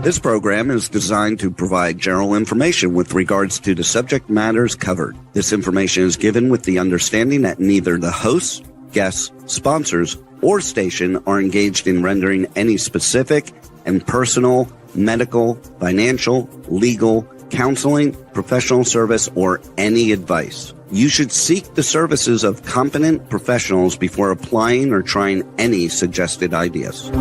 This program is designed to provide general information with regards to the subject matters covered. This information is given with the understanding that neither the hosts, guests, sponsors, or station are engaged in rendering any specific and personal, medical, financial, legal, counseling, professional service, or any advice. You should seek the services of competent professionals before applying or trying any suggested ideas.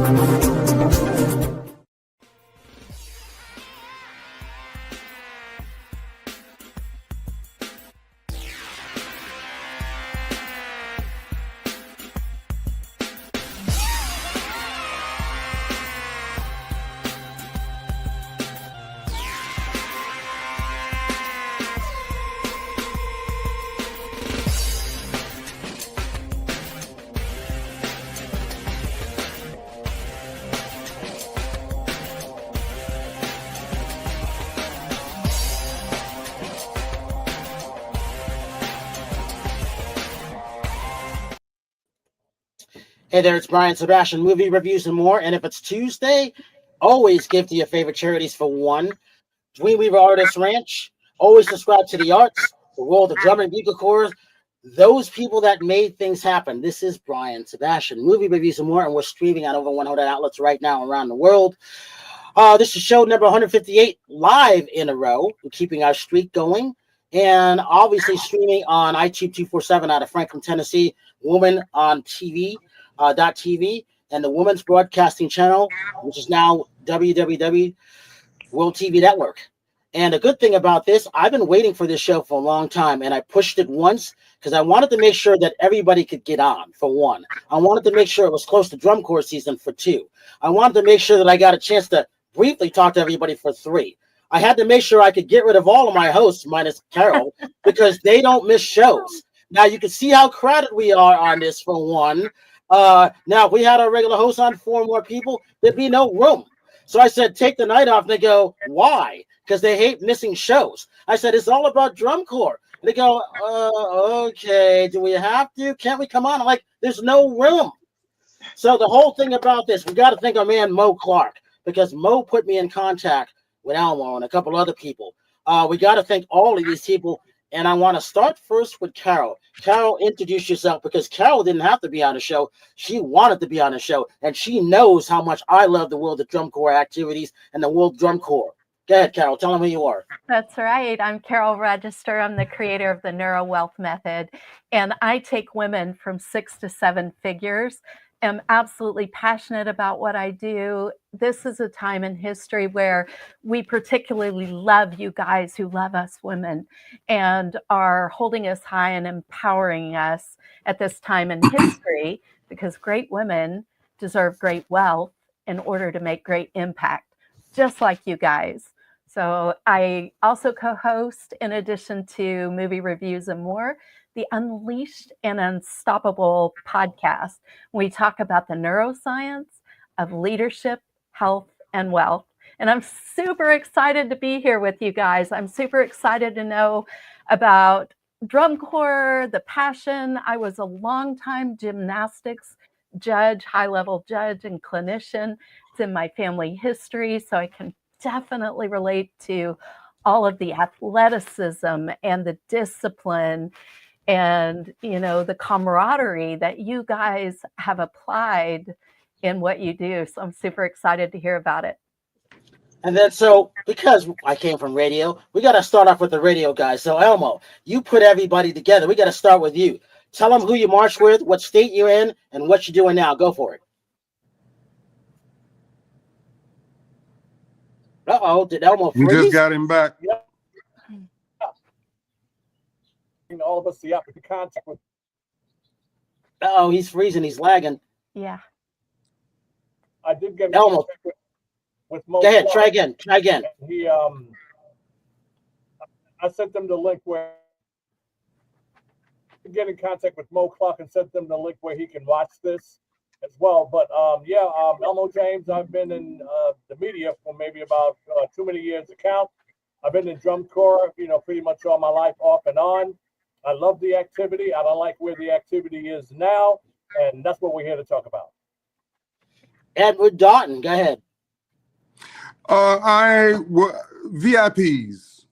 Hey there, it's Brian Sebastian, movie reviews and more. And if it's Tuesday, always give to your favorite charities for one. Dreamweaver Artist Ranch, always subscribe to the arts, the world of Drum Bugle Corps, those people that made things happen. This is Brian Sebastian, movie reviews and more, and we're streaming on over 100 outlets right now around the world. This is show number 158 live in a row. We're keeping our streak going. And obviously streaming on iTube 247 out of Franklin, Tennessee, Woman on TV. .tv and the Women's Broadcasting Channel, which is now www World TV Network. And the good thing about this, I've been waiting for this show for a long time, and I pushed it once because I wanted to make sure that everybody could get on, for one. I wanted to make sure it was close to Drum Corps season, for two. I wanted to make sure that I got a chance to briefly talk to everybody, for three. I had to make sure I could get rid of all of my hosts, minus Carol, because they don't miss shows. Now, you can see how crowded we are on this, for one. Now, if we had our regular host on, 4 more people, there'd be no room. So I said, take the night off. And they go, why? Because they hate missing shows. I said, it's all about Drum Corps. And they go, okay, do we have to? Can't we come on? I'm like, there's no room. So the whole thing about this, we got to thank our man Mo Clark, because Mo put me in contact with Elmo and a couple other people. We got to thank all of these people. And I want to start first with Carol. Carol, introduce yourself, because Carol didn't have to be on the show. She wanted to be on the show, and she knows how much I love the World of Drum Corps activities and the World Drum Corps. Go ahead, Carol. Tell them who you are. That's right. I'm Carol Register. I'm the creator of the Neuro Wealth Method, and I take women from 6 to 7 figures. I'm absolutely passionate about what I do. This is a time in history where we particularly love you guys who love us women and are holding us high and empowering us at this time in history, because great women deserve great wealth in order to make great impact, just like you guys. So I also co-host, in addition to movie reviews and more, the Unleashed and Unstoppable podcast. We talk about the neuroscience of leadership, health, and wealth. And I'm super excited to be here with you guys. I'm super excited to know about Drum Corps, the passion. I was a longtime gymnastics judge, high-level judge and clinician. It's in my family history, so I can definitely relate to all of the athleticism and the discipline and, you know, the camaraderie that you guys have applied in what you do. So I'm super excited to hear about it. And then, so, because I came from radio, we got to start off with the radio guys. So, Elmo, you put everybody together. We got to start with you. Tell them who you marched with, what state you're in, and what you're doing now. Go for it. Uh-oh, did Elmo freeze? We just got him back. Yep. All of us see the contact with. Uh-oh, he's freezing. He's lagging. Yeah. I did get Elmo. With Mo. Go ahead. Try again. He I sent them the link where get in contact with Mo Clark and sent them the link where he can watch this as well. But Elmo James, I've been in the media for maybe about too many years to count. I've been in Drum Corps, pretty much all my life, off and on. I love the activity. I don't like where the activity is now, and that's what we're here to talk about. Edward Dalton, go ahead. VIPs,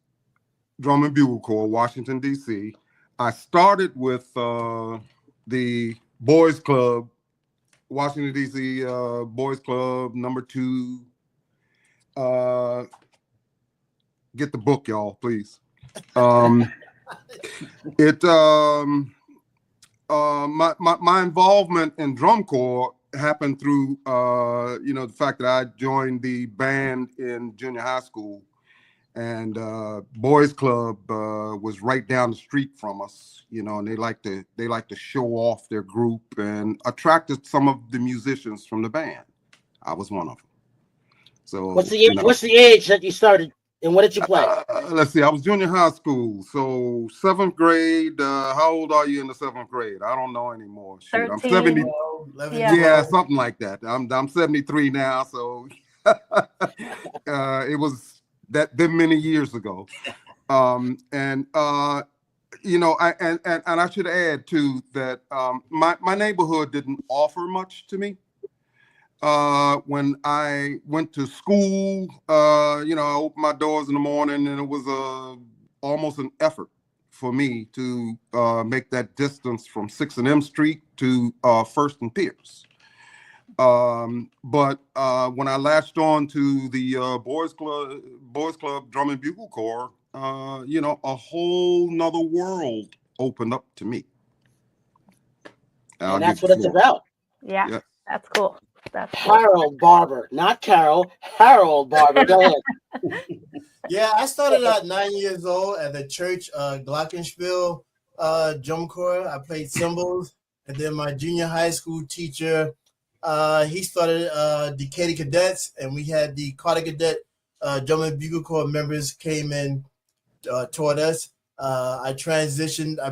Drum and Bugle Corps, Washington, D.C. I started with the Boys Club, Washington, D.C. Boys Club #2. Get the book, y'all, please. My involvement in Drum Corps happened through the fact that I joined the band in junior high school, and Boys Club was right down the street from us, and they like to show off their group and attracted some of the musicians from the band. I was one of them. So what's the age? What's the age that you started, and what did you play? Let's see. I was junior high school, so 7th grade. How old are you in the 7th grade? I don't know anymore. Shoot, I'm 70. 11, yeah, something like that. I'm 73 now, so it was that many years ago. I should add too that my neighborhood didn't offer much to me. When I went to school, I opened my doors in the morning, and it was almost an effort for me to make that distance from 6th and M Street to 1st and Pierce. But when I latched on to the Boys Club Drum and Bugle Corps, a whole nother world opened up to me. And that's what it's about. Yeah, that's cool. That's Harold Barber, not Carol. Harold Barber. Go ahead. Yeah, I started at 9 years old at the church Glockenspiel Drum Corps. I played cymbals, and then my junior high school teacher, he started the Cadets, and we had the Carter Cadet Drum and Bugle Corps members came in, taught us. I transitioned. I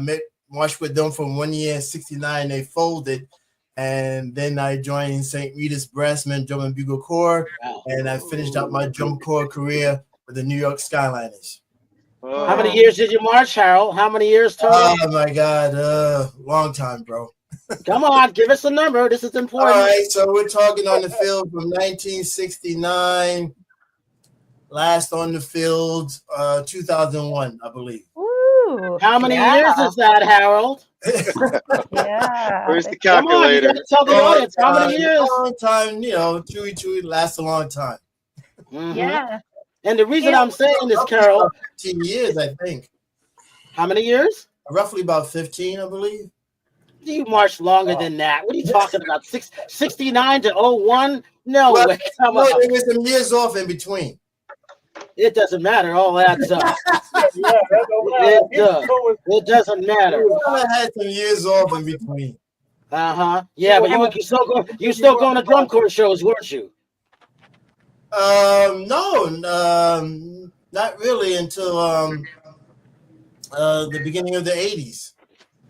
marched with them for 1 year in '69. They folded. And then I joined St. Rita's Brassman Drum and Bugle Corps, and I finished out my drum corps career with the New York Skyliners. How many years did you march, Harold? How many years total? Oh my God, long time, bro. Come on, give us a number. This is important. All right, so we're talking on the field from 1969. Last on the field, 2001, I believe. Ooh, how many years is that, Harold? Yeah. Where's the calculator? Come on, tell the audience how many years. A long time, chewy lasts a long time. Mm-hmm. Yeah. And the reason I'm saying this, Carol, 15 years, I think. How many years? Roughly about 15, I believe. You marched longer than that. What are you talking about? 69 to 01? No way. There was some years off in between. It doesn't matter. All adds up. It doesn't matter. I had some years off in between. Yeah, but you still going to drum corps shows, weren't you? No, not really until the beginning of the 80s.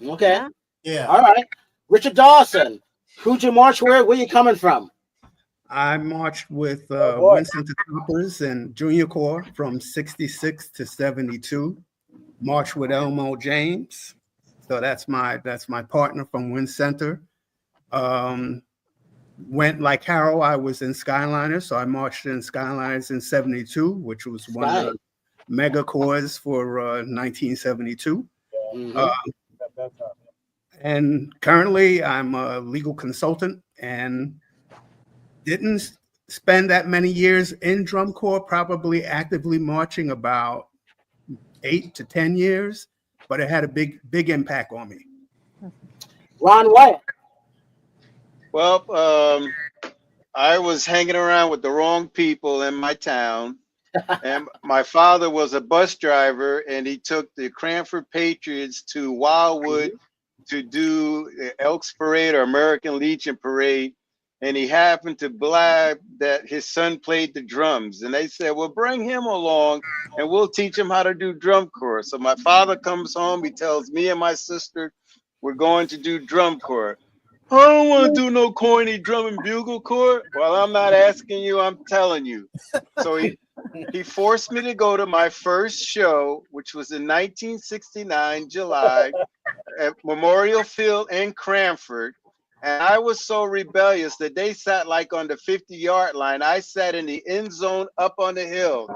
Okay. Yeah. All right. Richard Dawson, who'd you march with? Where you coming from? I marched with Wynn Toppers and Junior Corps from 66 to 72. Marched with Elmo James. So that's my partner from Wynn Center. Went like Harold, I was in Skyliners, so I marched in Skyliners in 72, which was one of the mega corps for 1972. And currently I'm a legal consultant and didn't spend that many years in drum corps, probably actively marching about 8 to 10 years, but it had a big impact on me. Ron White. Well, I was hanging around with the wrong people in my town, and my father was a bus driver, and he took the Cranford Patriots to Wildwood to do the Elks Parade or American Legion Parade. And he happened to blab that his son played the drums. And they said, well, bring him along and we'll teach him how to do drum corps. So my father comes home, he tells me and my sister, we're going to do drum corps. I don't want to do no corny drum and bugle corps. Well, I'm not asking you, I'm telling you. So he forced me to go to my first show, which was in 1969, July, at Memorial Field in Cranford. And I was so rebellious that they sat like on the 50-yard line. I sat in the end zone up on the hill.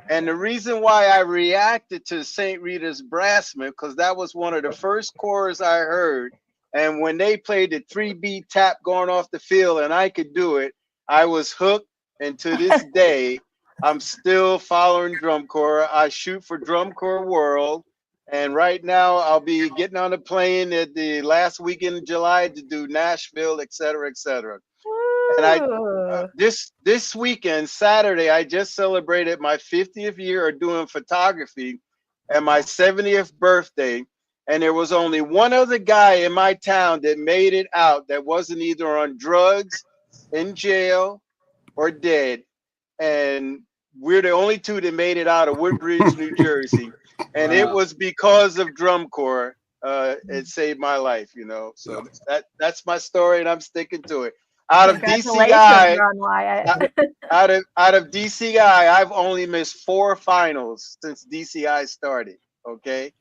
And the reason why I reacted to St. Rita's Brassman, because that was one of the first chorus I heard. And when they played the 3-beat tap going off the field and I could do it, I was hooked. And to this day, I'm still following Drum Corps. I shoot for Drum Corps World. And right now I'll be getting on a plane at the last weekend in July to do Nashville, et cetera, et cetera. And this weekend, Saturday, I just celebrated my 50th year of doing photography and my 70th birthday. And there was only one other guy in my town that made it out that wasn't either on drugs, in jail, or dead. And we're the only two that made it out of Woodbridge, New Jersey. And it was because of Drum Corps. It saved my life, you know. So that's my story, and I'm sticking to it. Out of DCI, out of DCI, I've only missed 4 finals since DCI started. Okay,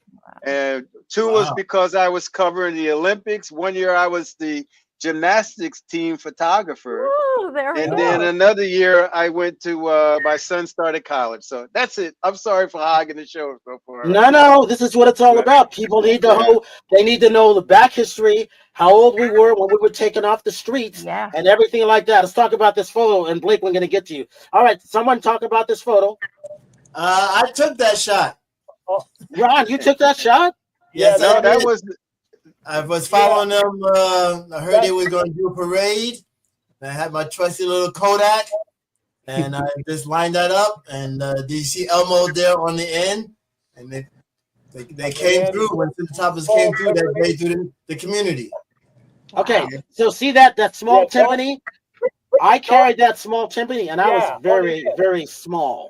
and 2 was because I was covering the Olympics. 1 year I was the gymnastics team photographer. Ooh, and then another year I went to my son started college. So that's it. I'm sorry for hogging the show so far. No, this is what it's all about. People need to know, they need to know the back history, how old we were when we were taken off the streets, and everything like that. Let's talk about this photo, and Blake, we're going to get to you. All right, someone talk about this photo. I took that shot. Oh, Ron, you took that shot? Yes, no, that was. I was following them. I heard they were going to do a parade. I had my trusty little Kodak, and I just lined that up. And did you see Elmo there on the end? And they came through. When the toppers came through, they made through the community. Okay, so see that small timpani? I carried that small timpani, and I was very, very small.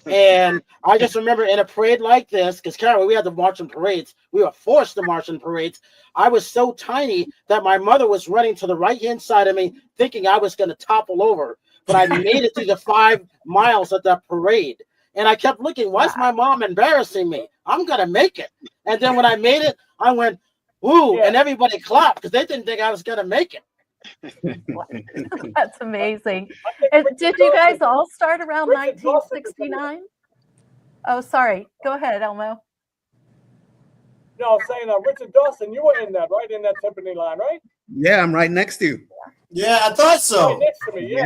And I just remember in a parade like this, because Carol, we had to march in parades. We were forced to march in parades. I was so tiny that my mother was running to the right-hand side of me, thinking I was going to topple over. But I made it through the 5 miles of that parade. And I kept looking, why is my mom embarrassing me? I'm going to make it. And then when I made it, I went, ooh, and everybody clapped because they didn't think I was going to make it. That's amazing. Did you guys all start around 1969? Oh, sorry. Go ahead, Elmo. No, I was saying, Richard Dawson, you were in that, right? In that timpani line, right? Yeah, I'm right next to you. Yeah, I thought so. Right next to me,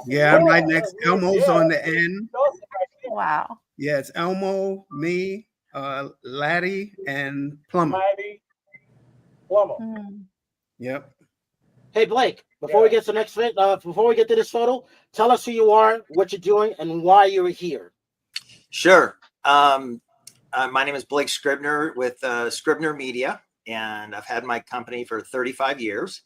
Yeah, I'm right next. Elmo's on the end. Wow. Yeah, it's Elmo, me, Laddie, and Plumber. Yep. Hey Blake, before we get to the next before we get to this photo, tell us who you are, what you're doing, and why you're here. Sure. My name is Blake Scribner with Scribner Media, and I've had my company for 35 years.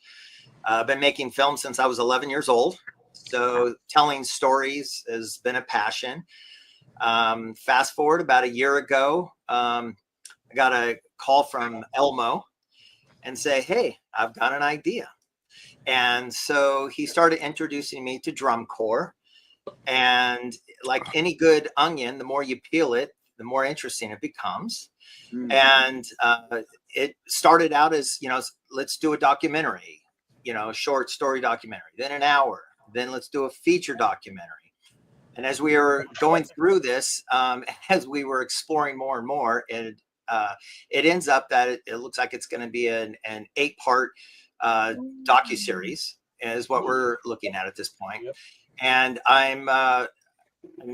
I've been making films since I was 11 years old. So telling stories has been a passion. Fast forward about a year ago, I got a call from Elmo and say, hey, I've got an idea. And so he started introducing me to Drum Corps. And like any good onion, the more you peel it, the more interesting it becomes. Mm-hmm. And it started out as, let's do a documentary, a short story documentary, then an hour, then let's do a feature documentary. And as we were going through this, as we were exploring more and more, it ends up that it looks like it's going to be an 8-part docuseries is what we're looking at this point. Yep. And I'm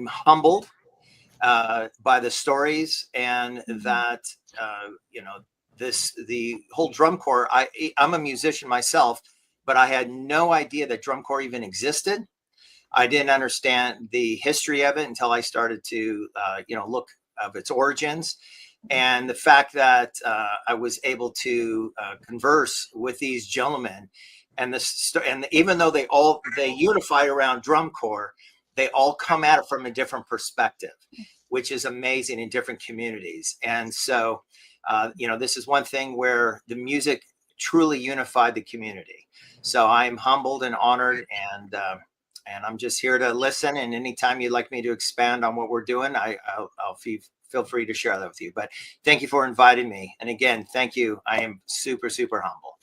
humbled by the stories and that, the whole Drum Corps. I'm a musician myself, but I had no idea that Drum Corps even existed. I didn't understand the history of it until I started to, look of its origins. And the fact that I was able to converse with these gentlemen, and even though they unify around Drum Corps, they all come at it from a different perspective, which is amazing in different communities. And so, this is one thing where the music truly unified the community. So I'm humbled and honored, and I'm just here to listen. And anytime you'd like me to expand on what we're doing, I'll feel free to share that with you. But thank you for inviting me. And again, thank you. I am super, super humble.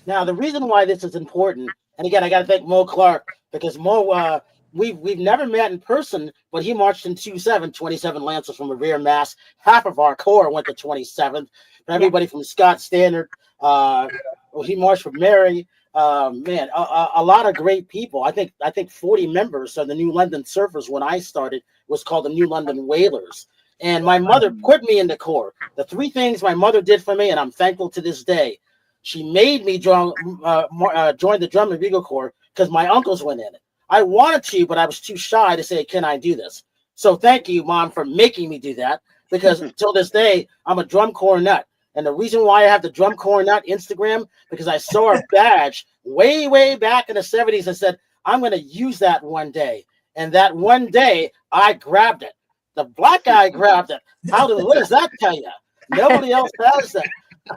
Now, the reason why this is important, and again, I got to thank Mo Clark, because Mo, we've never met in person, but he marched in 27 Lancers from Revere, Mass. Half of our corps went to 27th. Everybody from Scott Standard, he marched for Mary. Man, a lot of great people. I think 40 members of the New London Surfers when I started was called the New London Whalers. And my mother put me in the Corps. The three things my mother did for me, and I'm thankful to this day. She made me join the Drum Bugle Corps because my uncles went in it. I wanted to, but I was too shy to say, can I do this? So thank you, Mom, for making me do that, because until this day, I'm a Drum Corps nut. And the reason why I have the Drum Corps nut Instagram, because I saw a badge way, way back in the 70s and said, I'm going to use that one day. And that one day, I grabbed it. The black guy grabbed it. What does that tell you? Nobody else has that.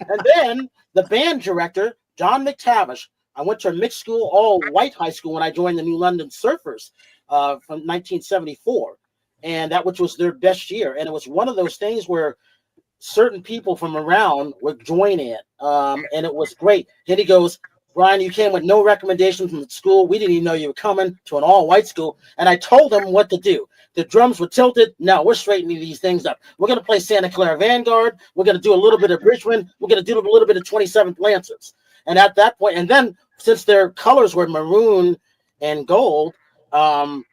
And then the band director, John McTavish, I went to a mixed school, all white high school when I joined the New London Surfers from 1974. And that which was their best year. And it was one of those things where certain people from around would join it. And it was great. Then he goes, Brian, you came with no recommendation from the school. We didn't even know you were coming to an all-white school. And I told them what to do. The drums were tilted. No, we're straightening these things up. We're going to play Santa Clara Vanguard. We're going to do a little bit of Bridgewind. We're going to do a little bit of 27th Lancers. And at that point, and then since their colors were maroon and gold, Ron,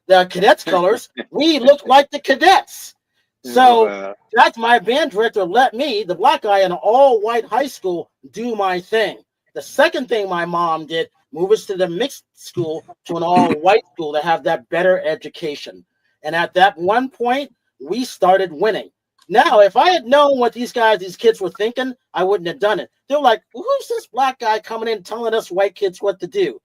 the Cadets colors, we looked like the Cadets. So that's my band director let me, the black guy in an all-white high school, do my thing. The second thing my mom did, move us to the mixed school, to an all-white school to have that better education. And at that one point, we started winning. Now, if I had known what these kids were thinking, I wouldn't have done it. They're like, who's this black guy coming in telling us white kids what to do?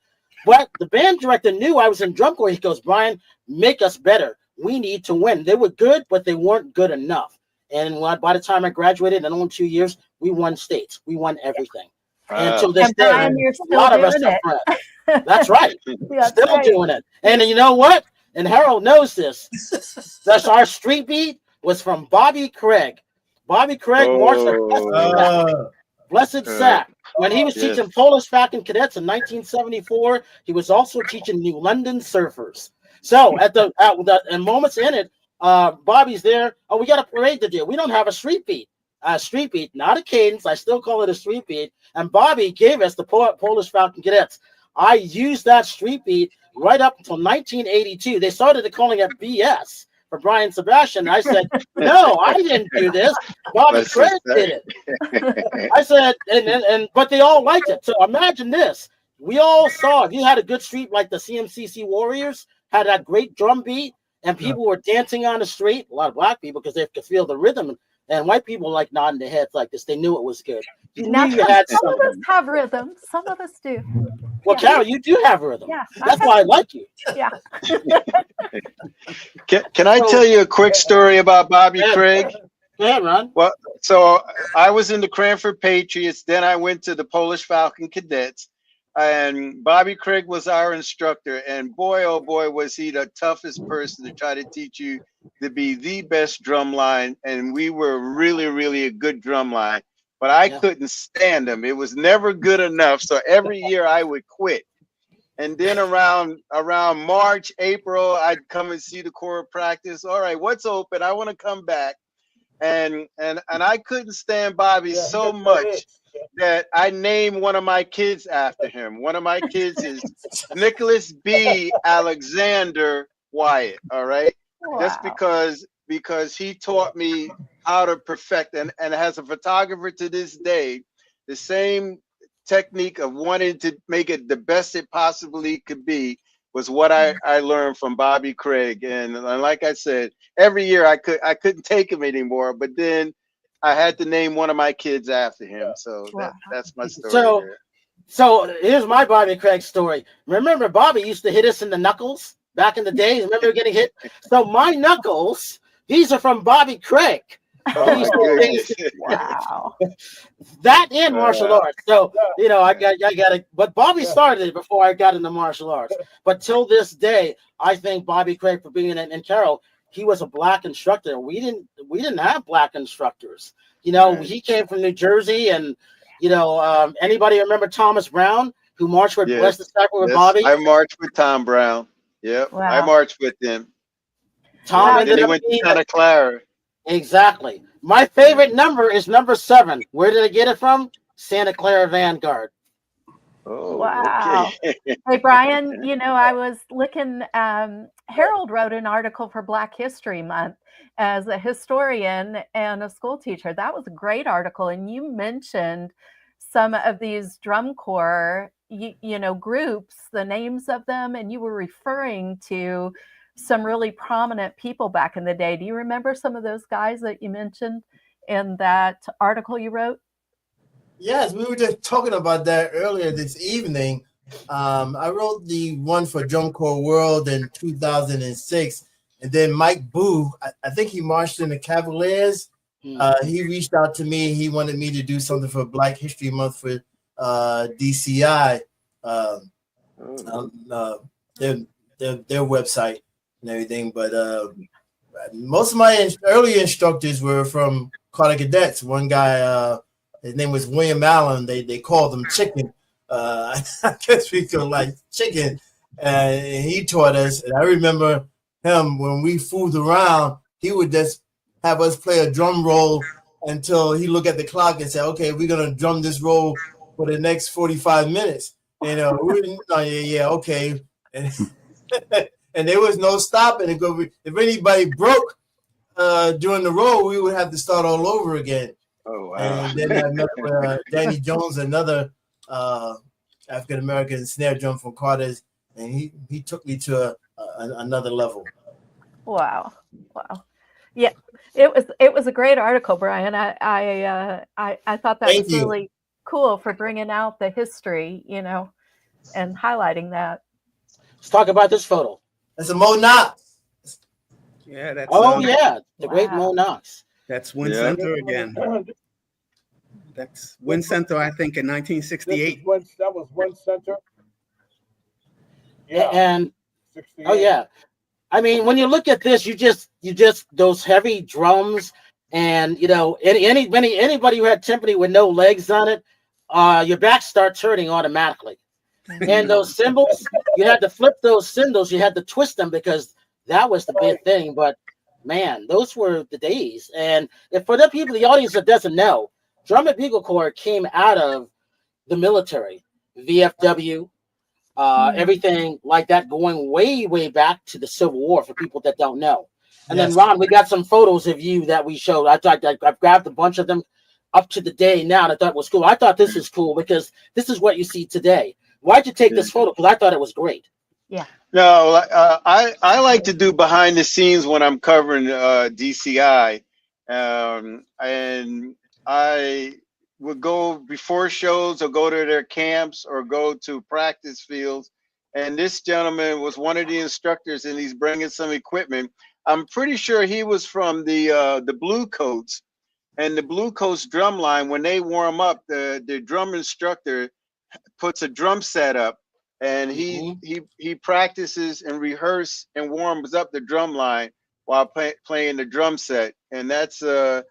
But the band director knew I was in drum corps. He goes, Brian, make us better. We need to win. They were good, but they weren't good enough. And by the time I graduated, in only 2 years, we won states. We won everything. And to this day, Brian, a lot of us are friends. That's right. Still doing it. And you know what? And Harold knows this. That's our street beat was from Bobby Craig. Bobby Craig marched at Blessed Sack. When he was teaching Polish Falcon Cadets in 1974, he was also teaching New London Surfers. So at the moments in it, Bobby's there. Oh, we got a parade to do. We don't have a street beat. Street beat, not a cadence. I still call it a street beat. And Bobby gave us the Polish Falcon Cadets. I used that street beat right up until 1982. They started calling it BS for Brian Sebastian. I said, no, I didn't do this. Bobby Craig did it. I said, but they all liked it. So imagine this. We all saw, if you had a good street like the CMCC Warriors, had that great drum beat, and people were dancing on the street, a lot of black people, because they could feel the rhythm. And white people like nodding their heads like this. They knew it was good. You knew you had some of us have rhythm. Some of us do. Well, Carol, you do have rhythm. Yeah, that's why I like you. Yeah. Can I tell you a quick story about Bobby Craig? Go ahead, Ron. Well, so I was in the Cranford Patriots. Then I went to the Polish Falcon Cadets. And Bobby Craig was our instructor, and boy, oh boy, was he the toughest person to try to teach you to be the best drum line. And we were really, really a good drum line, but I couldn't stand him. It was never good enough. So every year I would quit. And then around March, April, I'd come and see the corps practice. All right, what's open? I want to come back. And I couldn't stand Bobby so much that I named one of my kids after him. One of my kids is Nicholas B. Alexander Wyatt. All right. Wow. Just because he taught me how to perfect, and as a photographer to this day, the same technique of wanting to make it the best it possibly could be was what I learned from Bobby Craig. And like I said, every year I couldn't take him anymore, but then I had to name one of my kids after him. So that's my story. So here's my Bobby Craig story. Remember, Bobby used to hit us in the knuckles back in the day. Remember getting hit? So my knuckles, these are from Bobby Craig. Wow. That in martial arts. So, I got to, but Bobby started it before I got into martial arts. But till this day, I thank Bobby Craig for being in it. And Carol, he was a black instructor. We didn't have black instructors. He came from New Jersey, and Anybody remember Thomas Brown, who marched with Bless the Sacrament with Yes, Bobby? I marched with Tom Brown. Yep, I Wow. marched with him. Tom And then ended he up went to being Santa Clara. Exactly. My favorite number is number 7. Where did I get it from? Santa Clara Vanguard. Oh, Wow. okay. Hey, Brian, I was looking, Harold wrote an article for Black History Month as a historian and a school teacher. That was a great article. And you mentioned some of these drum corps, groups, the names of them, and you were referring to some really prominent people back in the day. Do you remember some of those guys that you mentioned in that article you wrote? Yes, we were just talking about that earlier this evening. I wrote the one for Drum Corps World in 2006, and then Mike Boo, I think he marched in the Cavaliers. He reached out to me. He wanted me to do something for Black History Month for DCI, their website and everything. But most of my early instructors were from Carter Cadets. One guy, his name was William Allen. They called him Chicken. I guess we feel like chicken. And he taught us. And I remember him when we fooled around. He would just have us play a drum roll until he looked at the clock and said, "Okay, we're gonna drum this roll for the next 45 minutes." And we didn't. Oh, yeah, okay. And, and there was no stopping it. If anybody broke during the roll, we would have to start all over again. Oh, wow. And then I met with Danny Jones, another African American snare drum from Carter's, and he took me to another level. Wow. Yeah, it was a great article, Brian. I thought that was really cool for bringing out the history, and highlighting that. Let's talk about this photo. That's a Mo Knox. Yeah, that's the great Mo Knox. That's Wynn Center again. That's Wynn Center, I think, in 1968. That was Wynn Center. Yeah. And 68. oh yeah. I mean, when you look at this, you just those heavy drums, and anybody who had timpani with no legs on it, your back starts hurting automatically. And those cymbals, you had to flip those cymbals, you had to twist them because that was the big thing. But man, those were the days. And if for the people, the audience that doesn't know, Drum Bugle Corps came out of the military, VFW. Everything like that, going way, way back to the Civil War for people that don't know. And then Ron, we got some photos of you that we showed. I've grabbed a bunch of them up to the day now, and I thought was cool. I thought this is cool because this is what you see today. Why'd you take this photo? Because I thought it was great. Yeah. No, I like to do behind the scenes when I'm covering DCI, and I would go before shows or go to their camps or go to practice fields. And this gentleman was one of the instructors, and he's bringing some equipment. I'm pretty sure he was from the Blue Coats, and the Blue Coats drum line. When they warm up, the drum instructor puts a drum set up, and he practices and rehearses and warms up the drum line while playing the drum set. And that's an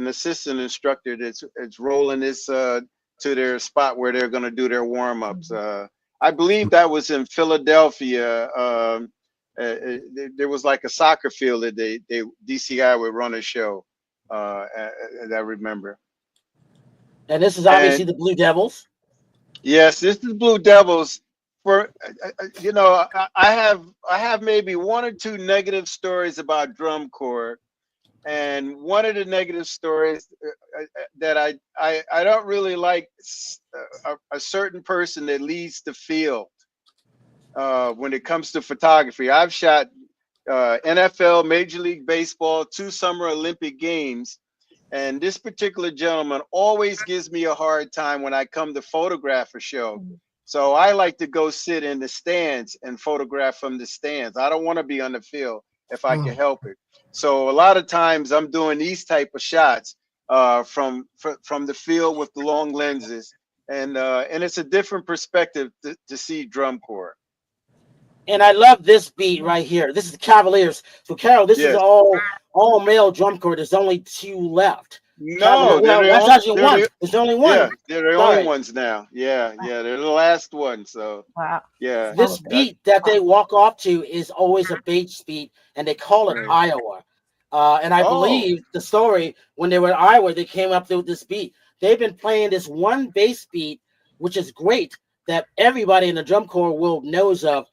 assistant instructor that's rolling this to their spot where they're going to do their warm-ups. I believe that was in Philadelphia. There was like a soccer field that DCI would run a show, as I remember. And this is obviously the Blue Devils. Yes, this is Blue Devils. For I have maybe one or two negative stories about drum corps. And one of the negative stories that I don't really like a certain person that leads the field when it comes to photography. I've shot NFL, Major League Baseball, 2 Summer Olympic Games, and this particular gentleman always gives me a hard time when I come to photograph a show. So I like to go sit in the stands and photograph from the stands. I don't want to be on the field if I can help it. So a lot of times I'm doing these type of shots from the field with the long lenses, and it's a different perspective to see drum corps. And I love this beat right here. This is the Cavaliers. So Carol, this is all male drum corps. There's only 2 left. No, Well, they're that's actually one. the, There's only one. yeah, they're the Sorry. only ones now. Yeah, they're the last one. So Wow. yeah, This beat that they walk off to is always a bass beat, and they call it Right. Iowa. And I Oh, believe the story when they were in Iowa, they came up with this beat. They've been playing this one bass beat, which is great, that everybody in the drum corps knows of,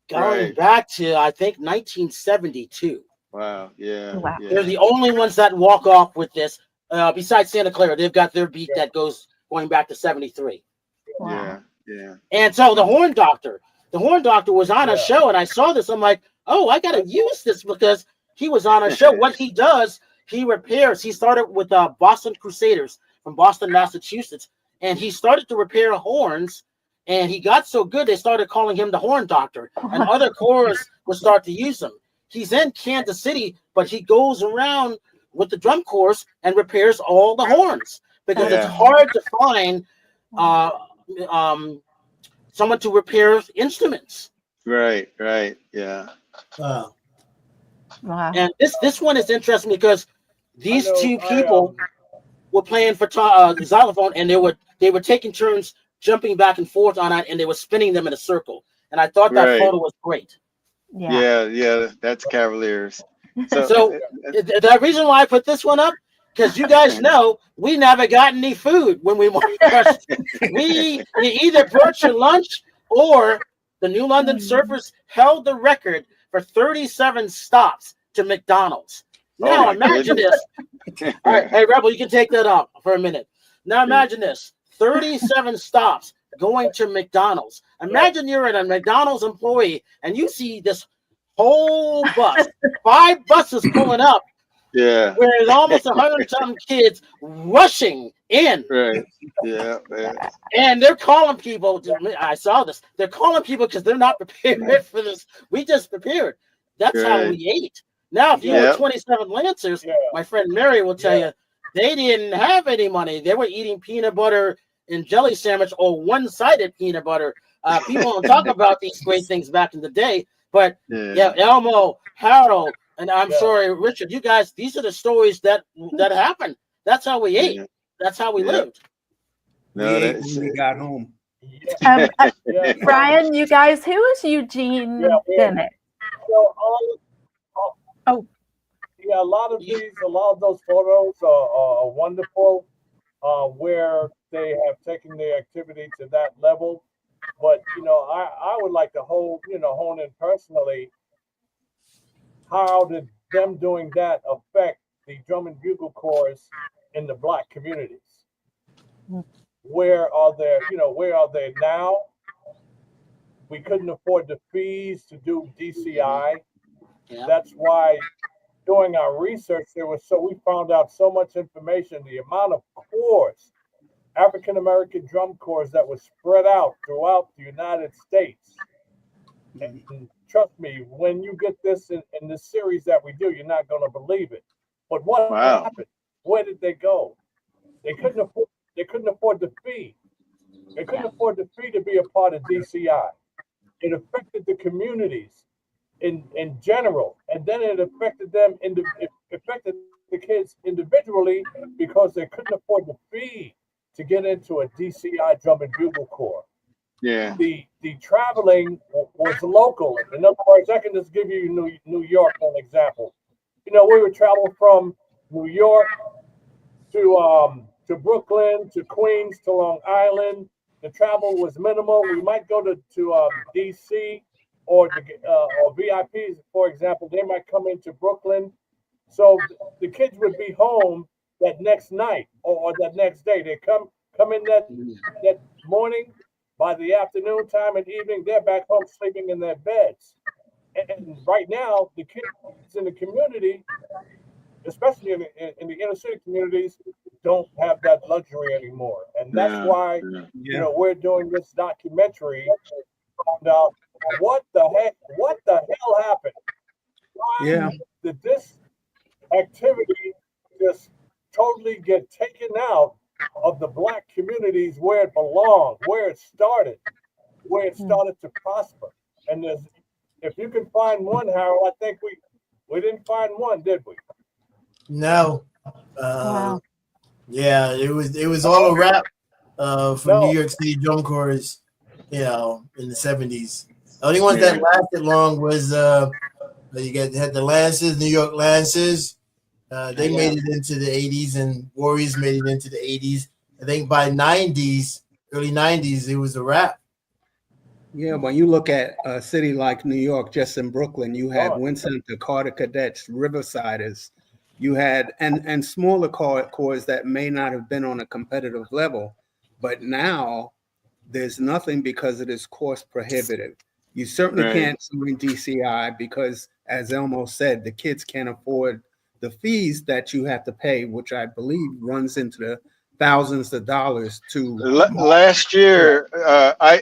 going right. back to I think 1972. Wow. Yeah. Wow. They're Yeah. the only ones that walk off with this. Besides Santa Clara, they've got their beat that goes going back to 73. Wow. Yeah. Yeah. And so the Horn Doctor was on a show, and I saw this. I'm like, oh, I got to use this because he was on a show. What he does, he repairs. He started with Boston Crusaders from Boston, Massachusetts, and he started to repair horns. And he got so good, they started calling him the Horn Doctor, and other corps would start to use him. He's in Kansas City, but he goes around with the drum corps and repairs all the horns because it's Yeah. hard to find someone to repair instruments. Right. Right. Yeah. Wow. Wow. And this one is interesting because these two I people were playing for xylophone, and they were taking turns jumping back and forth on it, and they were spinning them in a circle. And I thought that Right. photo was great. Yeah. Yeah. Yeah. That's Cavaliers. So, So the reason why I put this one up, because you guys know we never got any food when we went. You either brought your lunch, or the New London Surfers held the record for 37 stops to McDonald's. Now my imagine this. All right, hey Rebel, you can take that up for a minute. Now imagine this: 37 stops going to McDonald's. Imagine you're a McDonald's employee and you see this whole bus, 5 buses pulling up, yeah. where there's almost 100-something kids rushing in, Right. Yeah. Yeah. and they're calling people. I saw this. They're calling people because they're not prepared for this. We just prepared. That's how Right. we ate. Now, if you Yeah. were 27 Lancers, my friend Mary will tell you they didn't have any money. They were eating peanut butter and jelly sandwich or one-sided peanut butter. People don't talk about these great things back in the day, but yeah, Elmo, Harold, and I'm sorry, Richard, you guys, these are the stories that happened. That's how we ate. That's how we lived. No, We ate that's when we got home. Brian, you guys, who is Eugene Bennett? So, Oh. yeah, a lot of those photos are wonderful, where they have taken their activity to that level. But I would like to hone in personally. How did them doing that affect the Drum and Bugle Corps in the Black communities? Where are they now? We couldn't afford the fees to do DCI. Yeah. That's why doing our research, we found out so much information, the amount of corps, African American drum corps that was spread out throughout the United States. And trust me, when you get this in this series that we do, you're not going to believe it. But what happened? Where did they go? They couldn't afford the fee. They couldn't afford the fee to be a part of DCI. It affected the communities in general, and then it affected them. It affected the kids individually because they couldn't afford the fee to get into a DCI Drum and Bugle Corps. Yeah. The traveling was local. In other words, I can just give you New York for an example. We would travel from New York to Brooklyn, to Queens, to Long Island. The travel was minimal. We might go to DC or VIPs, for example. They might come into Brooklyn. So the kids would be home that next night or that next day. They come in that morning. By the afternoon time and evening, they're back home sleeping in their beds. And right now, the kids in the community, especially in the inner city communities, don't have that luxury anymore. And that's why we're doing this documentary to find out what the hell happened. Why did this activity just totally get taken out of the Black communities where it belonged, where it started to prosper? And if you can find one, Harold, I think we didn't find one, did we? No. Wow. Yeah, it was all a wrap for New York City drum corps, in the 70s. The only ones that lasted long was had the Lancers, New York Lancers. They made it into the 80s, and Warriors made it into the 80s. I think by early 90s, it was a wrap. Yeah, when you look at a city like New York, just in Brooklyn, you had Wynn Center, Carter Cadets, Riversiders. You had and smaller corps that may not have been on a competitive level, but now there's nothing because it is cost prohibitive. You certainly can't join DCI because, as Elmo said, the kids can't afford the fees that you have to pay, which I believe runs into the thousands of dollars to. Last year,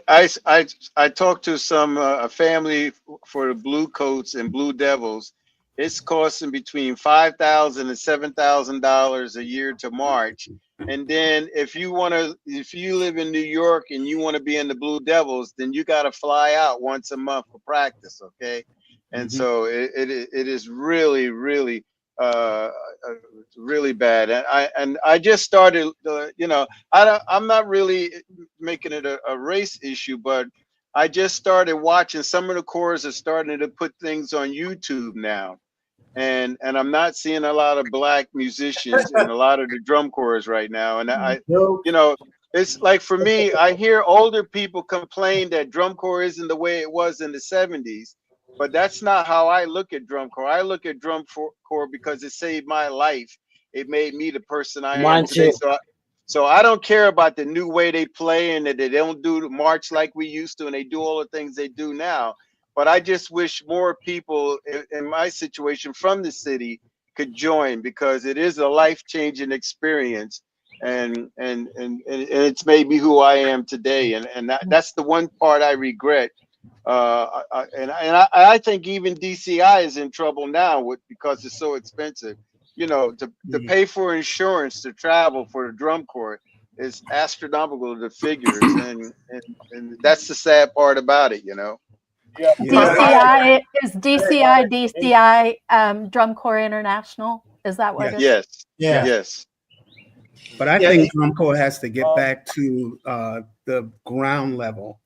I talked to some a family for the Blue Coats and Blue Devils. It's costing between $5,000 and $7,000 a year to march. And then if you live in New York and you want to be in the Blue Devils, then you got to fly out once a month for practice. Okay. And so it is really, really, really bad. And I just started, I'm not really making it a race issue, but I just started watching. Some of the corps are starting to put things on YouTube now. And I'm not seeing a lot of black musicians in a lot of the drum corps right now. And it's like, for me, I hear older people complain that drum corps isn't the way it was in the 70s, but that's not how I look at drum corps. I look at drum corps because it saved my life. It made me the person I am today. So I don't care about the new way they play and that they don't do the march like we used to, and they do all the things they do now. But I just wish more people in my situation from the city could join, because it is a life-changing experience, and it's made me who I am today. And that's the one part I regret. I think even DCI is in trouble now because it's so expensive. To pay for insurance to travel for the drum corps is astronomical, the figures, and that's the sad part about it. Yeah. DCI is DCI Drum Corps International. Is that what it is? Yes. But I think drum corps has to get back to the ground level,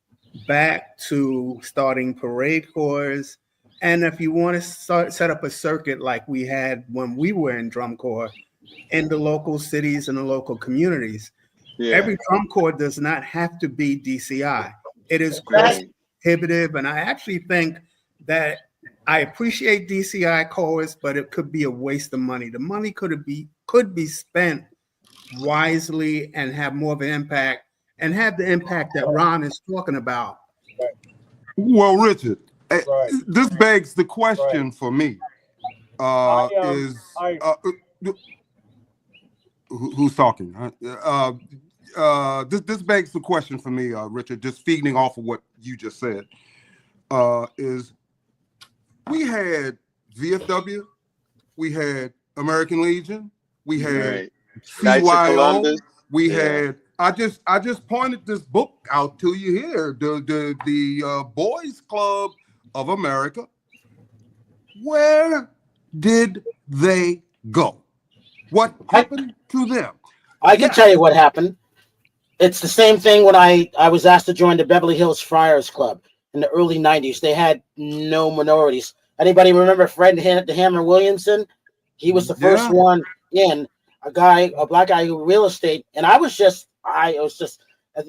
back to starting parade corps. And if you want to set up a circuit like we had when we were in drum corps in the local cities and the local communities, every drum corps does not have to be DCI. It is cost prohibitive, and I actually think that I appreciate DCI corps, but it could be a waste of money. The money could be spent wisely and have more of an impact, and have the impact that Ron is talking about. Well, Richard, this begs the question for me. Who's talking? This begs the question for me, Richard, just feeding off of what you just said, is we had VFW, we had American Legion, we had CYO, we had, I just pointed this book out to you here, the Boys Club of America. Where did they go? What happened to them? I can tell you what happened. It's the same thing when I was asked to join the Beverly Hills Friars Club in the early 90s. They had no minorities. Anybody remember Fred the Hammer Williamson? He was the first one in, a black guy who real estate. And I was just,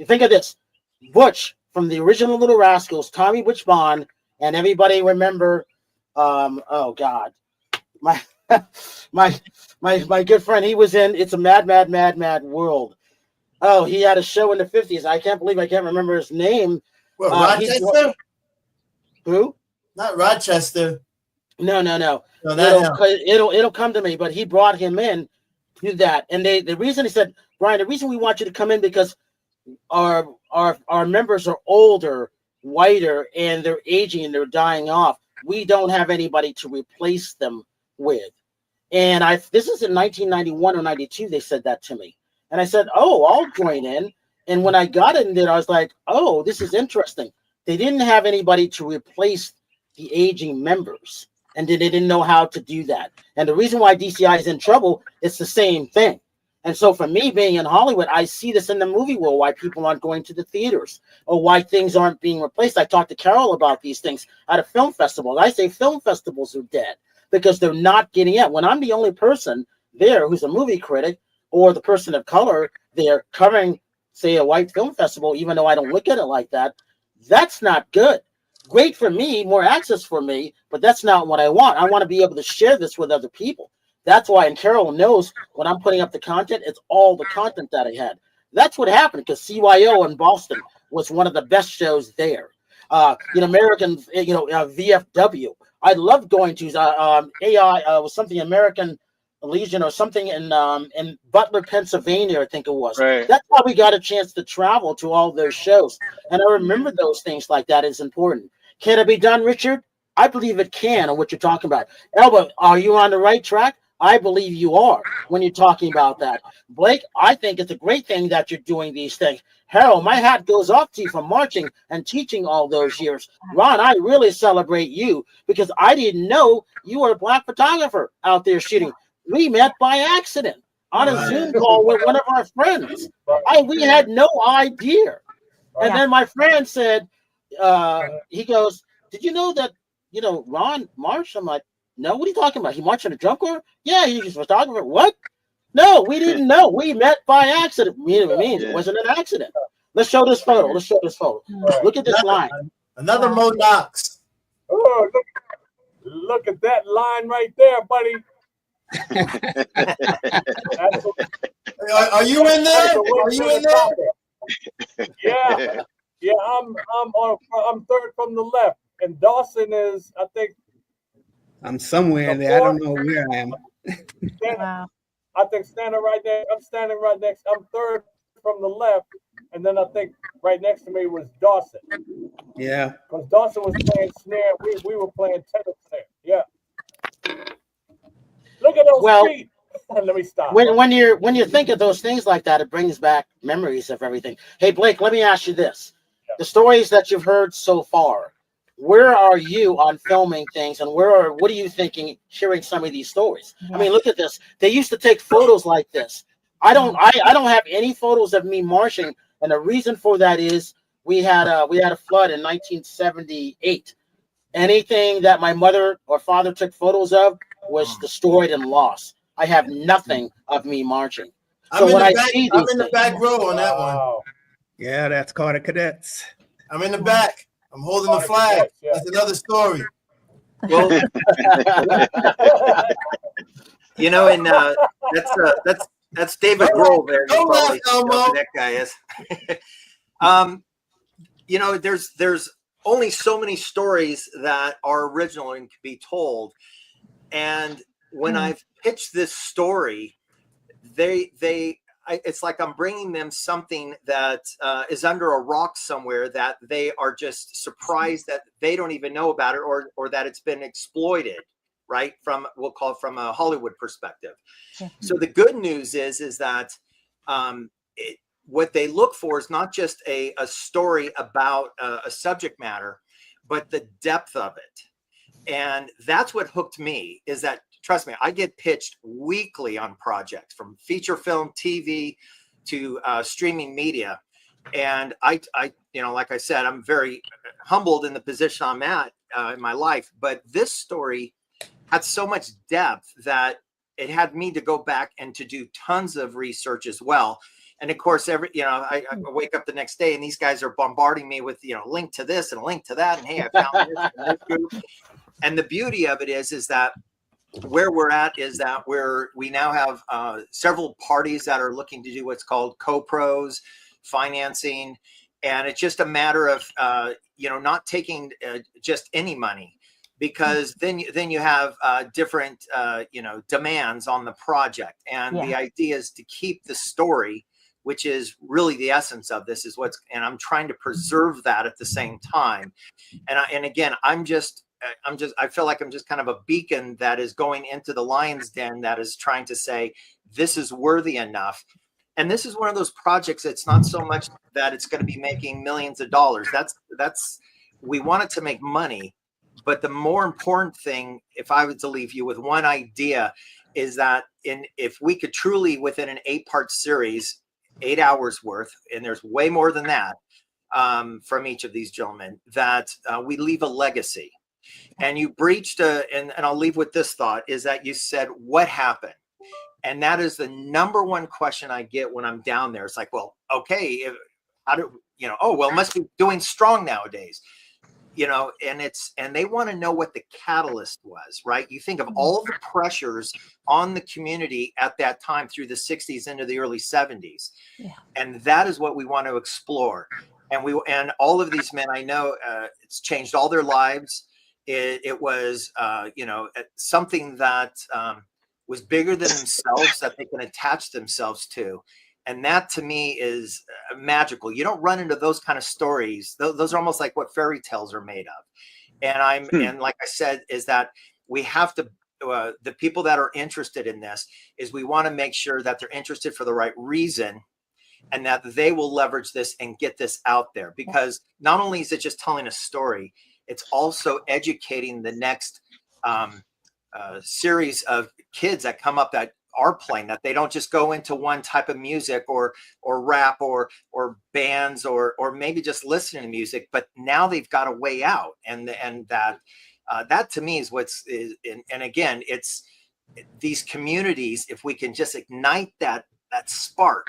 think of this, Butch from the original Little Rascals, Tommy Butch Bond, and everybody remember, oh God, my good friend, he was in It's a Mad, Mad, Mad, Mad World. Oh, he had a show in the 50s. I can't believe I can't remember his name. Well, Rochester? Who? Not Rochester. No. It'll come to me, but he brought him in to that. And the reason he said, Brian, the reason we want you to come in because our members are older, whiter, and they're aging and they're dying off. We don't have anybody to replace them with. And this is in 1991 or 92, they said that to me. And I said, oh, I'll join in. And when I got in there, I was like, oh, this is interesting. They didn't have anybody to replace the aging members. And they didn't know how to do that. And the reason why DCI is in trouble, it's the same thing. And so for me being in Hollywood, I see this in the movie world, why people aren't going to the theaters or why things aren't being replaced. I talked to Carol about these things at a film festival. I say film festivals are dead because they're not getting it. When I'm the only person there who's a movie critic or the person of color there covering, say, a white film festival, even though I don't look at it like that, that's not good. Great for me, more access for me, but that's not what I want. I want to be able to share this with other people. That's why, and Carol knows when I'm putting up the content, it's all the content that I had. That's what happened because CYO in Boston was one of the best shows there. American, VFW. I loved going to AI was something American Legion or something in Butler, Pennsylvania, I think it was. Right. That's how we got a chance to travel to all those shows. And I remember those things like that is important. Can it be done, Richard? I believe it can, on what you're talking about. Elmo, are you on the right track? I believe you are when you're talking about that. Blake, I think it's a great thing that you're doing these things. Harold, my hat goes off to you for marching and teaching all those years. Ron, I really celebrate you because I didn't know you were a black photographer out there shooting. We met by accident on a Zoom call with one of our friends. We had no idea. And then my friend said, he goes, did you know that, Ron marched? I'm like, no, what are you talking about? He marched in a drum corps? Yeah, he's a photographer. What? No, we didn't know. We met by accident. It wasn't an accident. Let's show this photo. Look at this line. Another Mo Knox. Oh, look at that line right there, buddy. Are you in there? Are you in there? Yeah. I'm third from the left, and Dawson is, I think. I'm somewhere in there. I don't know where I am. Wow. I think standing right there. I'm standing right next. I'm third from the left, and then I think right next to me was Dawson. Yeah. Because Dawson was playing snare. We were playing tenor snare. Yeah. Look at those feet. Let me stop. When you think of those things like that, it brings back memories of everything. Hey, Blake, let me ask you this. Yeah. The stories that you've heard so far, where are you on filming things, and what are you thinking hearing some of these stories? Yeah. I mean, look at this. They used to take photos like this. I don't have any photos of me marching, and the reason for that is we had a flood in 1978. Anything that my mother or father took photos of was destroyed and lost. I have nothing of me marching. So when I see these things, I'm in the back row on that one. Yeah, that's called a Cadets. I'm in the back. I'm holding the flag. That's another story. Well, and that's David Grohl there. You probably know who that guy is. There's only so many stories that are original and can be told. And when I've pitched this story, it's like I'm bringing them something that is under a rock somewhere that they are just surprised that they don't even know about it or that it's been exploited, right? We'll call it from a Hollywood perspective. So the good news is that what they look for is not just a story about a subject matter, but the depth of it. And that's what hooked me, is that, trust me, I get pitched weekly on projects, from feature film, TV to streaming media. And I like I said, I'm very humbled in the position I'm at in my life. But this story had so much depth that it had me to go back and to do tons of research as well. And of course, I wake up the next day and these guys are bombarding me with, link to this and a link to that. And hey, I found this and this group. And the beauty of it is that where we're at is that we now have several parties that are looking to do what's called co-pros, financing. And it's just a matter of, not taking just any money, because then you have different, demands on the project. And the idea is to keep the story, which is really the essence of this, and I'm trying to preserve that at the same time. And again, I feel like I'm just kind of a beacon that is going into the lion's den that is trying to say, this is worthy enough. And this is one of those projects. It's not so much that it's going to be making millions of dollars. We want it to make money. But the more important thing, if I was to leave you with one idea, is that if we could truly, within an 8-part series, 8 hours worth, and there's way more than that from each of these gentlemen, that we leave a legacy. And you breached and I'll leave with this thought, is that you said, what happened? And that is the number one question I get when I'm down there. It's like, well, okay, it must be doing strong nowadays. And they want to know what the catalyst was, right? You think of all the pressures on the community at that time through the 60s into the early 70s. Yeah. And that is what we want to explore. And all of these men, I know it's changed all their lives. It was, something that was bigger than themselves that they can attach themselves to. And that to me is magical. You don't run into those kind of stories. Those are almost like what fairy tales are made of. And like I said, is that we have to, the people that are interested in this, is we want to make sure that they're interested for the right reason, and that they will leverage this and get this out there. Because not only is it just telling a story, it's also educating the next series of kids that come up that are playing, that they don't just go into one type of music or rap or bands or maybe just listening to music, but now they've got a way out. And that to me is and again, it's these communities, if we can just ignite that spark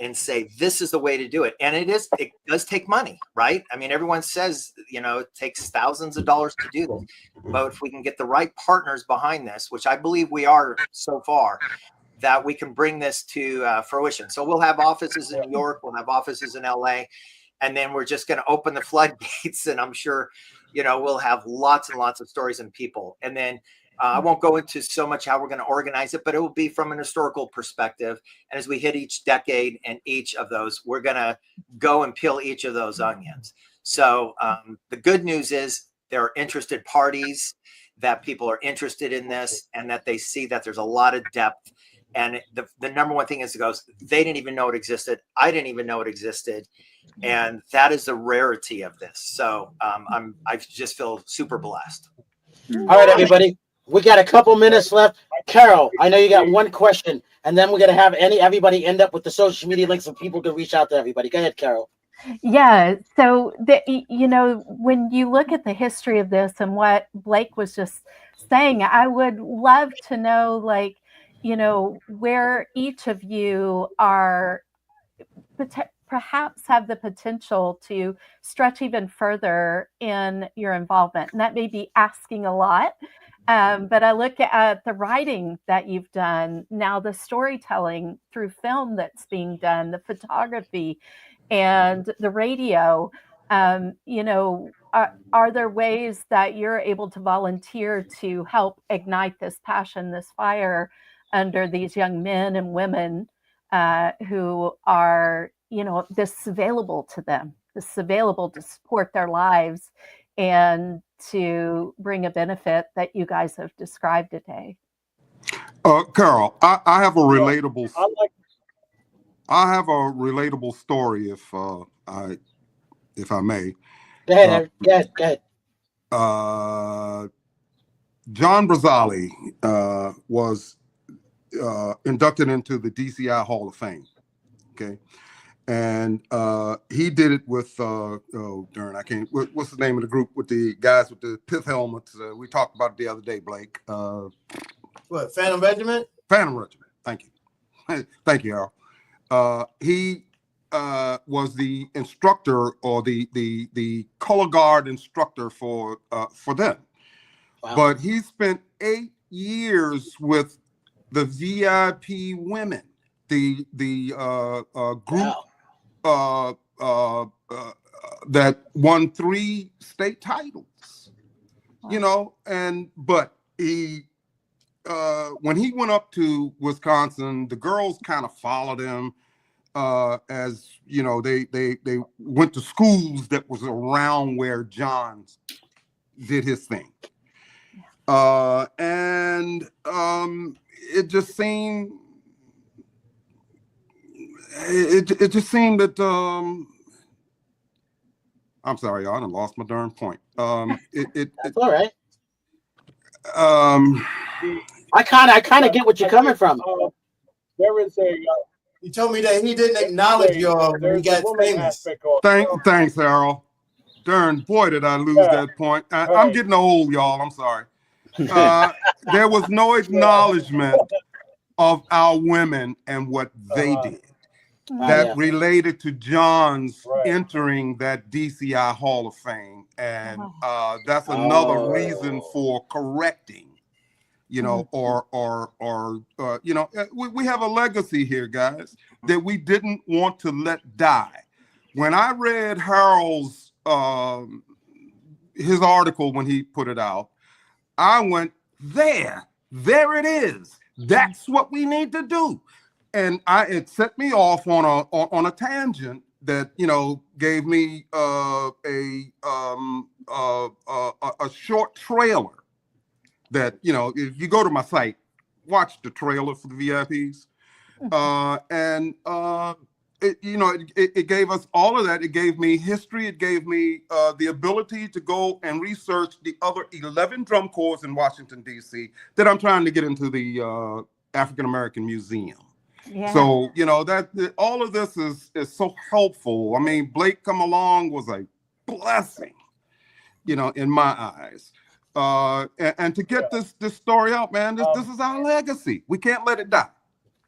and say, this is the way to do it. And it does take money, right? I mean, everyone says, it takes thousands of dollars to do this, but if we can get the right partners behind this, which I believe we are so far, that we can bring this to fruition. So we'll have offices in New York, we'll have offices in LA, and then we're just going to open the floodgates. And I'm sure, we'll have lots and lots of stories and people. And then I won't go into so much how we're going to organize it, but it will be from an historical perspective. And as we hit each decade and each of those, we're going to go and peel each of those onions. So the good news is there are interested parties, that people are interested in this, and that they see that there's a lot of depth. And the number one thing is, they didn't even know it existed. I didn't even know it existed. And that is the rarity of this. So I just feel super blessed. All right, everybody. We got a couple minutes left. Carol, I know you got one question, and then we're going to have everybody end up with the social media links so people can reach out to everybody. Go ahead, Carol. Yeah. So, when you look at the history of this and what Blake was just saying, I would love to know, where each of you are perhaps have the potential to stretch even further in your involvement. And that may be asking a lot. But I look at the writing that you've done, now the storytelling through film that's being done, the photography and the radio. Are there ways that you're able to volunteer to help ignite this passion, this fire under these young men and women who are, this is available to them, this is available to support their lives and to bring a benefit that you guys have described today? Carol, I have a relatable. I have a relatable story, if I may. Go ahead. Go ahead. John Brazali was inducted into the DCI Hall of Fame. Okay. And he did it with what's the name of the group with the guys with the pith helmets? We talked about it the other day, Blake. What, Phantom Regiment? Phantom Regiment. Thank you. Thank you, Al. He was the instructor, or the color guard instructor for them. Wow. But he spent 8 years with the VIP women, the group. Wow. That won 3 state titles. Wow. But he when he went up to Wisconsin, the girls kind of followed him, as they went to schools that was around where John did his thing. And it just seemed that I'm sorry, y'all, I done lost my darn point. That's all right. I kind of get what you're coming from. There is a. He told me that he didn't acknowledge y'all when he got famous. Thanks, Errol. Darn, boy, did I lose that point. I'm getting old, y'all. I'm sorry. There was no acknowledgement of our women and what they did that related to John's entering that DCI Hall of Fame. And that's another reason for correcting, you know, you know, we have a legacy here, guys, that we didn't want to let die. When I read Harold's his article when he put it out, I went, there it is. That's what we need to do. And it set me off on a tangent that, you know, gave me a short trailer that, you know, if you go to my site, watch the trailer for the VIPs. It gave us all of that. It gave me history. It gave me the ability to go and research the other 11 drum corps in Washington, D.C. that I'm trying to get into the African American Museum. Yeah. So, you know, all of this is so helpful. I mean, Blake come along was a blessing, you know, in my eyes. And to get this story out, man, this is our legacy. We can't let it die.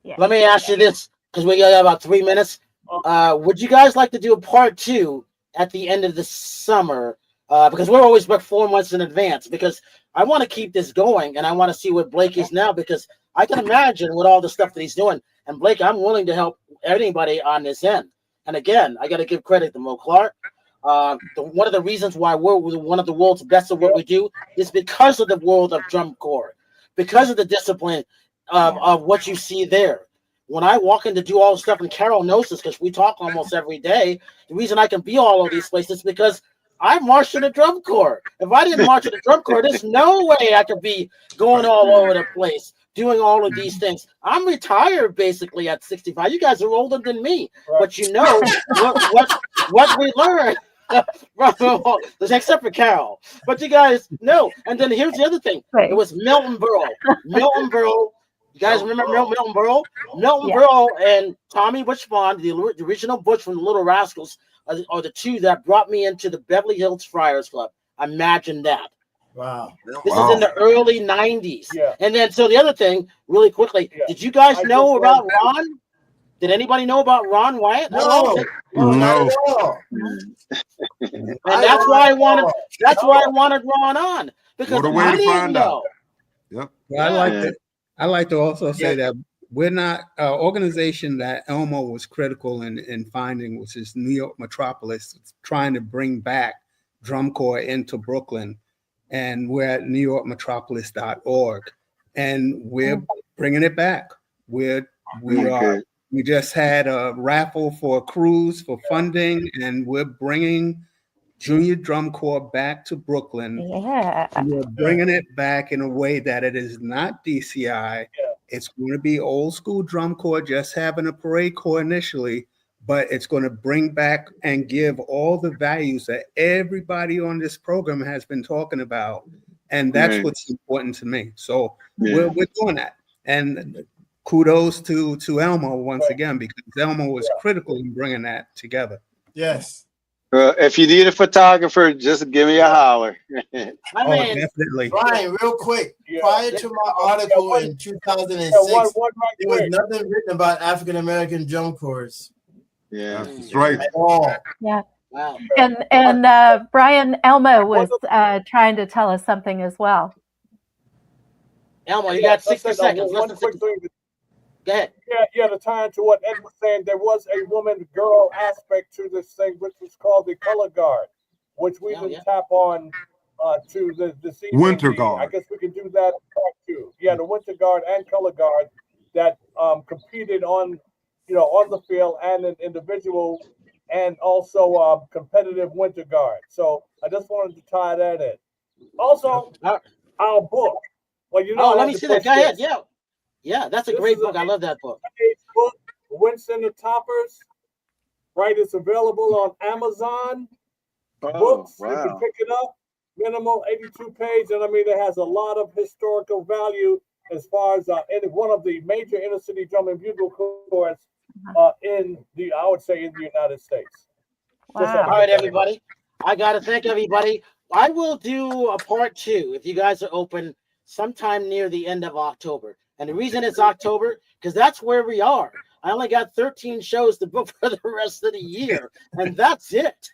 Yeah. Let me ask you this, because we got about 3 minutes. Would you guys like to do a part 2 at the end of the summer? Because we're always booked 4 months in advance, because I want to keep this going and I want to see what Blake is now, because I can imagine with all the stuff that he's doing. And Blake, I'm willing to help anybody on this end. And again, I got to give credit to Mo Clark. One of the reasons why we're one of the world's best at what we do is because of the world of drum corps, because of the discipline of what you see there. When I walk in to do all the stuff, and Carol knows this because we talk almost every day, the reason I can be all over these places is because I marched in the drum corps. If I didn't march in the drum corps, there's no way I could be going all over the place, doing all of these things. I'm retired basically at 65. You guys are older than me, but you know what we learned. Except for Carol, but you guys know. And then here's the other thing: it was Milton Berle. Milton Berle. You guys remember Milton Berle? Milton Berle and Tommy Bushbond, the original Bush from the Little Rascals, are the two that brought me into the Beverly Hills Friars Club. Imagine that. Wow. This is in the early 90s. Yeah. And then, so the other thing, really quickly, did you guys know about Ron? Did anybody know about Ron Wyatt? No. No. And that's why I wanted Ron on, because I didn't know. Yep. Well, I like to also say that we're not an organization that Elmo was critical in finding, which is New York Metropolis, trying to bring back drum corps into Brooklyn. And we're at newyorkmetropolis.org, and we're bringing it back. We just had a raffle for a cruise for funding, and we're bringing Junior Drum Corps back to Brooklyn. Yeah. We're bringing it back in a way that it is not DCI. Yeah. It's going to be old school drum corps, just having a parade corps initially, but it's going to bring back and give all the values that everybody on this program has been talking about. And that's what's important to me. So we're doing that. And kudos to Elmo once again, because Elmo was critical in bringing that together. Yes. If you need a photographer, just give me a holler. Definitely. Brian, real quick, prior to my article in 2006, there was nothing written about African American drum corps. Yeah, that's right. At all. Yeah. Wow. And Brian, Elmo was trying to tell us something as well. Elmo, you got 60 seconds. One quick thing. Go ahead. Yeah, to tie into what Ed was saying, there was a woman-girl aspect to this thing, which was called the color guard, which we can tap on to the Winter Guard. I guess we can do that part too. Yeah, the Winter Guard and color guard that competed on the field and an individual, and also competitive Winter Guard. So I just wanted to tie that in. Also, our book. Well, let me see that. Go ahead. Yeah, that's a great book. I love that book. Book, Winston the Toppers. Right, it's available on Amazon. Books, you can pick it up. Minimal 82 pages, and I mean it has a lot of historical value as far as in one of the major inner city drum and bugle corps in the, I would say, in the United States. Wow. All right, everybody. I got to thank everybody. I will do a part 2 if you guys are open sometime near the end of October. And the reason it's October, because that's where we are. I only got 13 shows to book for the rest of the year, and that's it.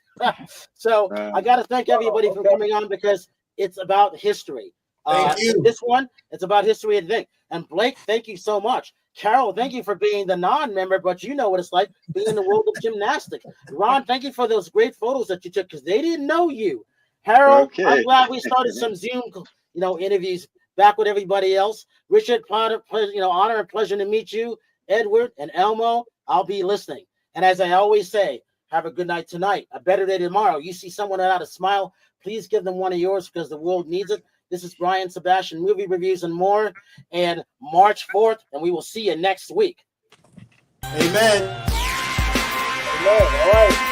So I got to thank everybody for coming on because it's about history. Thank you. This one, it's about history and thing. And Blake, thank you so much. Carol, thank you for being the non-member, but you know what it's like being in the world of gymnastics. Ron, thank you for those great photos that you took because they didn't know you. Harold, Okay. I'm glad we started some Zoom, interviews back with everybody else. Richard, honor and pleasure to meet you. Edward and Elmo, I'll be listening. And as I always say, have a good night tonight, a better day tomorrow. You see someone without a smile, please give them one of yours because the world needs it. This is Brian Sebastian, movie reviews and more, and March 4th, and we will see you next week. Amen. Amen. All right.